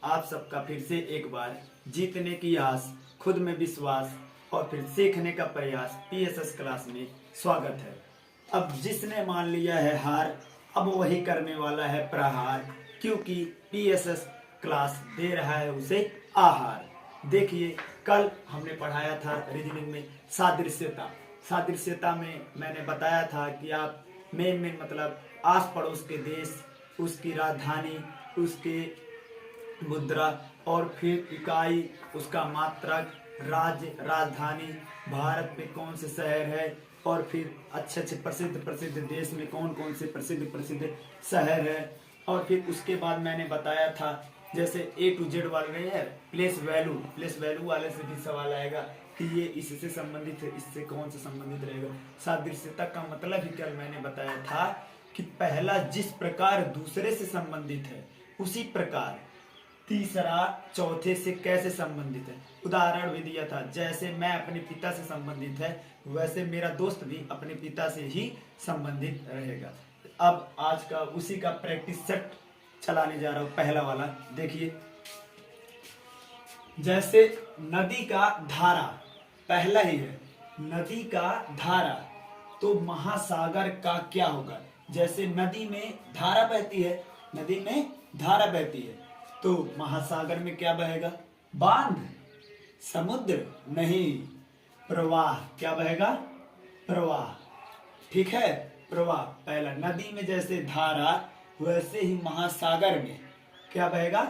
आप सबका फिर से एक बार जीतने की आस, खुद में विश्वास और फिर सीखने का प्रयास पीएसएस क्लास में स्वागत है। अब जिसने मान लिया है हार, अब वही करने वाला है प्रहार, क्योंकि पीएसएस क्लास दे रहा है उसे आहार। देखिए, कल हमने पढ़ाया था रीजनिंग में सादृश्यता। सादृश्यता में मैंने बताया था कि आप मेन मतलब आस पड़ोस के देश, उसकी राजधानी, उसके मुद्रा और फिर इकाई, उसका मात्रक, राज्य, राजधानी, भारत में कौन से शहर है और फिर अच्छे अच्छे प्रसिद्ध देश में कौन कौन से प्रसिद्ध शहर है। और फिर उसके बाद मैंने बताया था जैसे A to Z वाले है प्लेस वैल्यू वाले से भी सवाल आएगा कि ये इससे संबंधित है, इससे कौन से संबंधित रहेगा। सादृश्यता का मतलब ही कल मैंने बताया था कि पहला जिस प्रकार दूसरे से संबंधित है, उसी प्रकार तीसरा चौथे से कैसे संबंधित है। उदाहरण भी दिया था, जैसे मैं अपने पिता से संबंधित है, वैसे मेरा दोस्त भी अपने पिता से ही संबंधित रहेगा। अब आज का उसी का प्रैक्टिस सेट चलाने जा रहा हूं। पहला वाला देखिए, जैसे नदी का धारा, पहला ही है नदी का धारा, तो महासागर का क्या होगा। जैसे नदी में धारा बहती है, नदी में धारा बहती है, तो महासागर में क्या बहेगा, बांध, समुद्र नहीं, प्रवाह। क्या बहेगा, प्रवाह। ठीक है, प्रवाह पहला। नदी में जैसे धारा, वैसे ही महासागर में क्या बहेगा,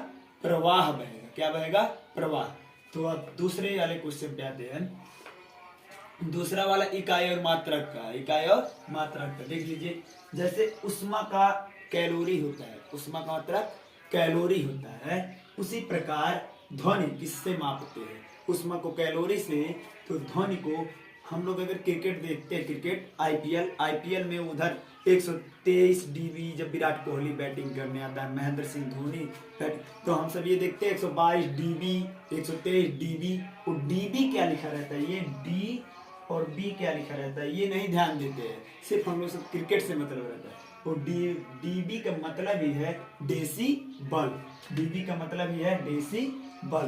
प्रवाह बहेगा। क्या बहेगा, प्रवाह। तो अब दूसरे वाले क्वेश्चन पे आते हैं। दूसरा वाला इकाई और मात्रक का, इकाई और मात्रक का देख लीजिए। जैसे उष्मा का कैलोरी होता है, उष्मा का मात्रक कैलोरी होता है, उसी प्रकार ध्वनि किससे मापते हैं, उष्मा को कैलोरी से। तो ध्वनि को हम लोग अगर क्रिकेट देखते हैं, क्रिकेट आईपीएल में उधर 123 डीबी जब विराट कोहली बैटिंग करने आता है, महेंद्र सिंह धोनी बैटिंग, तो हम सब ये देखते हैं 122 डीबी, 123 डीबी। वो डीबी क्या लिखा रहता है, ये डी और बी क्या लिखा रहता है, ये नहीं ध्यान देते हैं। सिर्फ हम लोग सब क्रिकेट से मतलब रहता है। वो डीबी का मतलब ही है डेसी बल, डीबी का मतलब ही है डेसी बल।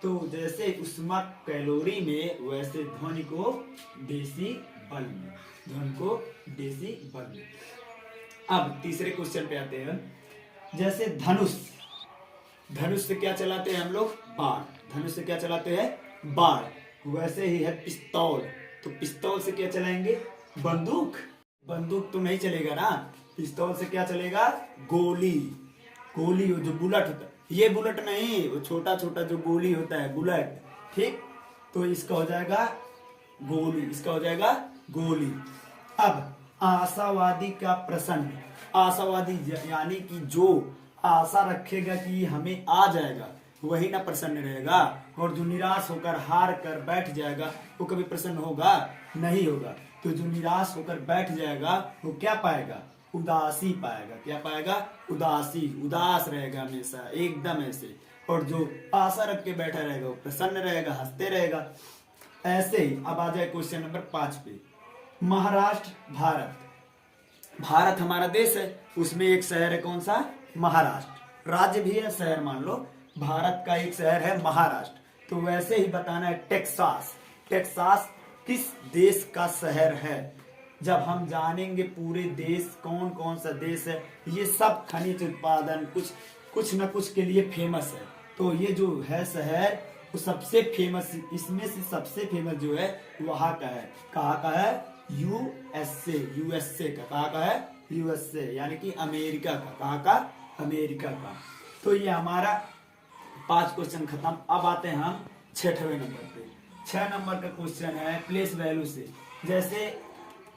तो जैसे उष्मा कैलोरी में, वैसे ध्वनि को डेसी बल में, ध्वनि को डेसी बल में। अब तीसरे क्वेश्चन पे आते हैं। जैसे धनुष, धनुष से क्या चलाते हैं हम लोग, बाण। धनुष से क्या चलाते हैं, बाण। वैसे ही है पिस्तौल, तो पिस्तौल से क्या चलाएंगे, बंदूक। बंदूक तो नहीं चलेगा ना, पिस्तौल से क्या चलेगा, गोली। गोली जो बुलेट होता है, ये बुलेट नहीं, वो छोटा छोटा जो गोली होता है, बुलेट। ठीक, तो इसका हो जाएगा गोली, इसका हो जाएगा गोली। अब आशावादी का प्रसन्न, आशावादी यानी कि जो आशा रखेगा कि हमें आ जाएगा, वही ना प्रसन्न रहेगा। और जो निराश होकर हार कर बैठ जाएगा, वो कभी प्रसन्न होगा, नहीं होगा। तो जो निराश होकर बैठ जाएगा, वो क्या पाएगा, उदासी पाएगा। क्या पाएगा, उदासी, उदास रहेगा हमेशा, एकदम ऐसे। और जो आशा रख के बैठा रहेगा, वो प्रसन्न रहेगा, हंसते रहेगा। ऐसे ही अब आ जाए क्वेश्चन नंबर 5 पे। महाराष्ट्र, भारत हमारा देश है, उसमें एक शहर है, कौन सा, महाराष्ट्र। राज्य भी है, शहर मान लो। भारत का एक शहर है महाराष्ट्र। तो वैसे ही बताना है टेक्सास। टेक्सास किस देश का शहर है। जब हम जानेंगे पूरे देश, कौन कौन सा देश है, ये सब खनिज उत्पादन कुछ न कुछ के लिए फेमस है। तो ये जो है शहर, वो सबसे फेमस, इसमें से सबसे फेमस जो है वहां का है। कहाँ का है, यूएसए का। कहाँ का है, यूएसए यानी कि अमेरिका का। कहाँ का, अमेरिका का। तो ये हमारा 5 क्वेश्चन खत्म। अब आते हैं हम 6वें नंबर पे। 6 नंबर का क्वेश्चन है प्लेस वैल्यू से। जैसे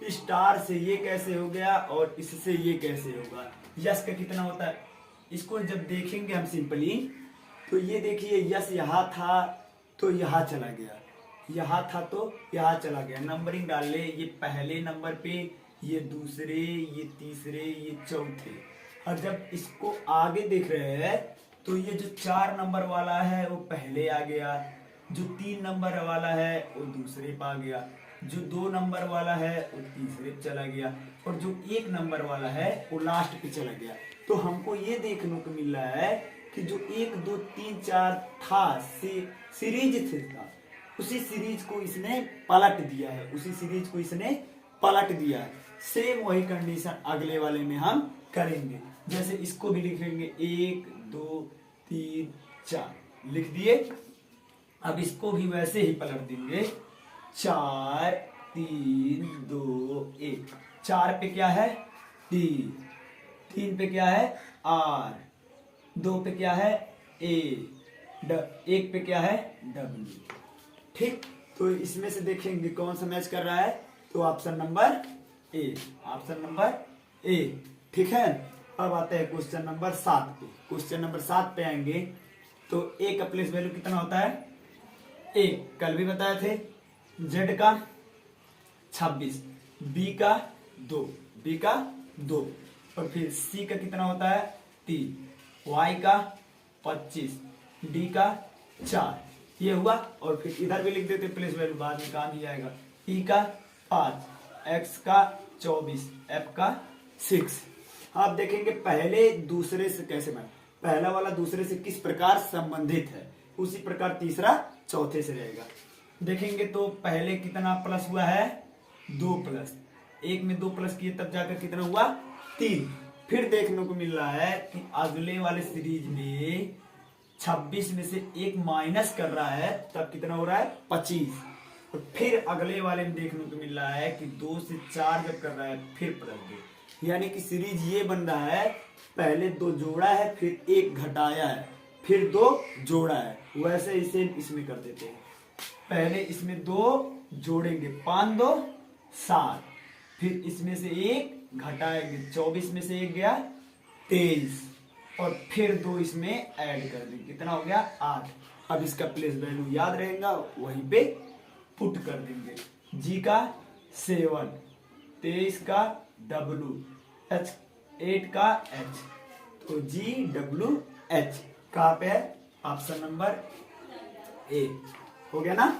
स्टार से ये कैसे हो गया और इससे ये कैसे होगा। यश का कितना होता है, इसको जब देखेंगे हम सिंपली, तो ये देखिए यश यहाँ था तो यहाँ चला गया, यहाँ था तो यहाँ चला गया। नंबरिंग डाल ले, ये पहले नंबर पे, ये दूसरे, ये तीसरे, ये चौथे। और जब इसको आगे देख रहे हैं, तो ये जो 4 नंबर वाला है वो पहले आ गया, जो 3 नंबर वाला है वो दूसरे पे आ गया, जो 2 नंबर वाला है वो तीसरे पे चला गया, और जो 1 नंबर वाला है वो लास्ट पे चला गया। तो हमको ये देखने को मिल रहा है कि जो 1 2 3 4 था सीरीज था, उसी सीरीज को इसने पलट दिया है, उसी सीरीज को इसने पलट दिया है। सेम वही कंडीशन अगले वाले में हम करेंगे। जैसे इसको भी लिखेंगे 1 2 3 4 लिख दिए। अब इसको भी वैसे ही पलट देंगे 4 3 2 1। 4 पे क्या है 3, 3 पे क्या है R, 2 पे क्या है A, 1 पे क्या है W। ठीक, तो इसमें से देखेंगे कौन सा मैच कर रहा है, तो option number A, option number A. ठीक है, अब आते हैं क्वेश्चन नंबर 7 पे। क्वेश्चन नंबर 7 पे आएंगे तो ए का प्लेस वैल्यू कितना होता है 1, कल भी बताए थे। जेड का 26, बी का 2, बी का 2, और फिर सी का कितना होता है 3, वाई का 25, डी का 4, ये हुआ। और फिर इधर भी लिख देते प्लेस वैल्यू, बाद में काम ही आएगा। ई का 5, एक्स का 24, एफ का 6। आप देखेंगे पहले दूसरे से कैसे बना, पहला वाला दूसरे से किस प्रकार संबंधित है, उसी प्रकार तीसरा चौथे से रहेगा। देखेंगे तो पहले कितना प्लस हुआ है 2 प्लस, 1 में 2 प्लस किए तब जाकर कितना हुआ 3। फिर देखने को मिल रहा है कि अगले वाले सीरीज में 26 में से 1 माइनस कर रहा है तब कितना हो रहा है 25। और फिर अगले वाले में देखने को मिल रहा है कि 2 से 4 जब कर रहा है फिर प्लस 2, यानी कि सीरीज ये बन रहा है पहले 2 जोड़ा है फिर 1 घटाया है फिर 2 जोड़ा है। वैसे इसे इसमें कर देते हैं, पहले इसमें 2 जोड़ेंगे 5 2 7, फिर इसमें से 1 घटाएंगे 24 में से 1 गया 23, और फिर 2 इसमें ऐड कर देंगे, कितना हो गया 8। अब इसका प्लेस वैल्यू याद रहेगा, वहीं पे पुट कर देंगे। जी का 7, 23 का W, H 8 का H, तो GWH कहाँ पे है ऑप्शन नंबर ए। हो गया ना।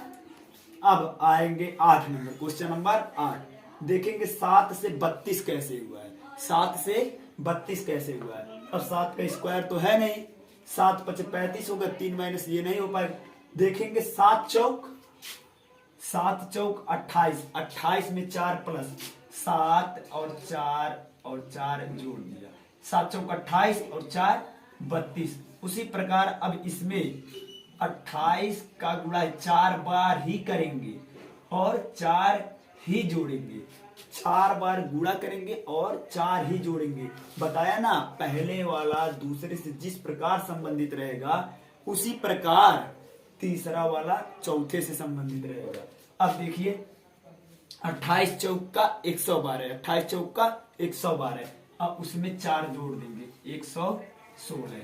अब आएंगे 8 नंबर, क्वेश्चन नंबर 8। देखेंगे 7 से 32 कैसे हुआ है, 7 से 32 कैसे हुआ है। अब 7 का स्क्वायर तो है नहीं, 7 5 35 होगा, 3 माइनस ये नहीं हो पाएगा। देखेंगे 7 चौक 28, 28 में 4 प्लस 7 और 4 जोड़ दिया, 7 चौक 28 और 4 32। उसी प्रकार अब इसमें 28 का गुणा 4 बार ही करेंगे और 4 ही जोड़ेंगे, 4 बार गुणा करेंगे और 4 ही जोड़ेंगे। बताया ना पहले वाला दूसरे से जिस प्रकार संबंधित रहेगा उसी प्रकार तीसरा वाला चौथे से संबंधित रहेगा। अब देखिए 28 चौक का 112, 28 चौक का 112, अब उसमें 4 जोड़ देंगे 116।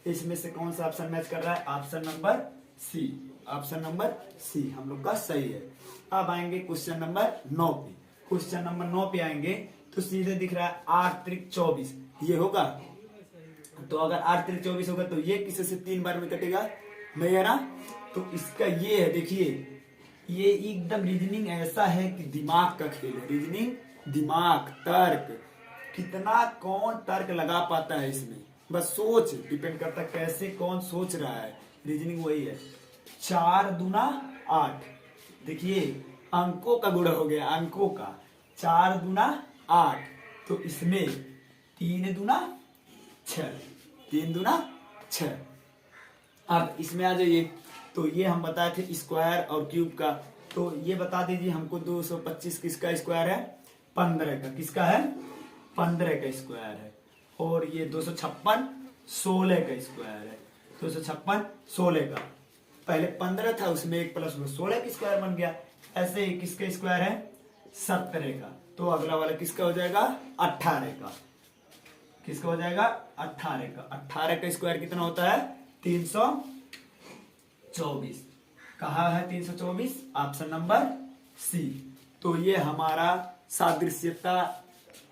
इसमें से कौन सा ऑप्शन मैच कर रहा है, option number C, option number C हम लोग का सही है। अब आएंगे क्वेश्चन नंबर 9 पे। क्वेश्चन नंबर 9 पे आएंगे तो सीधे दिख रहा है 8 3 24, ये होगा। तो अगर 8 3 24 होगा तो ये किसी से 3 बार में कटेगा नहीं है ना। तो इसका ये है, देखिए ये एकदम रीजनिंग ऐसा है कि दिमाग का खेल है, रीजनिंग दिमाग तर्क, कितना कौन तर्क लगा पाता है इसमें, बस सोच डिपेंड करता है कैसे कौन सोच रहा है। रीजनिंग वही है। 4 दूना 8, देखिए अंकों का गुणा हो गया, अंकों का 4 दूना 8, तो इसमें 3 दूना 6, 3 दूना 6। अब इसमें आ जाइए, तो ये हम बताए थे स्क्वायर और क्यूब का, तो ये बता दीजिए हमको 225 किसका स्क्वायर है 15 का, किसका है 15 का स्क्वायर है। और ये 256 16 का स्क्वायर है, 256 16 का। पहले 15 था उसमें 1 प्लस 16 का स्क्वायर बन गया। ऐसे ही किसका स्क्वायर है 17 का, तो अगला वाला किसका हो जाएगा 18 का, किसका हो जाएगा 18 का। 18 का स्क्वायर कितना होता है 324। कहा है 324, ऑप्शन नंबर सी। तो ये हमारा सादृश्यता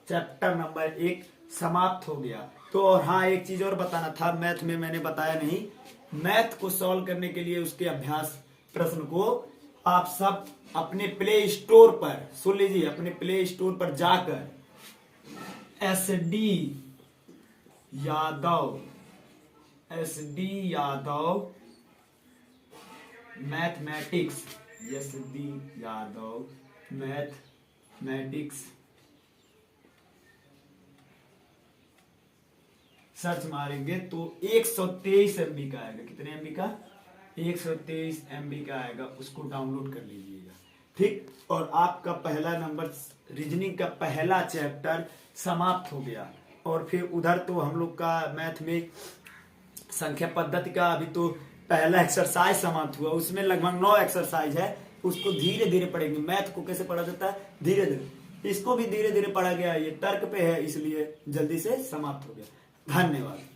चैप्टर नंबर 1 समाप्त हो गया। तो और हाँ एक चीज और बताना था, मैथ में मैंने बताया नहीं, मैथ को सॉल्व करने के लिए उसके अभ्यास प्रश्न को आप सब अपने प्ले स्टोर पर सुन लीजिए, अपने प्ले स्टोर पर जाकर SD Yadav SD Yadav mathematics, SD Yadav mathematics search मारेंगे तो 123 MB का आएगा। कितने MB का? 123 MB का आएगा, उसको डाउनलोड कर लीजिएगा। ठीक, और आपका पहला नंबर रीजनिंग का पहला चैप्टर समाप्त हो गया। और फिर उधर तो हम लोग का मैथ में संख्या पद्धति का अभी तो पहला एक्सरसाइज समाप्त हुआ, उसमें लगभग 9 एक्सरसाइज है, उसको धीरे धीरे पढ़ेंगे। मैथ को कैसे पढ़ा जाता है? धीरे धीरे। इसको भी धीरे धीरे पढ़ा गया, ये तर्क पे है, इसलिए जल्दी से समाप्त हो गया। धन्यवाद।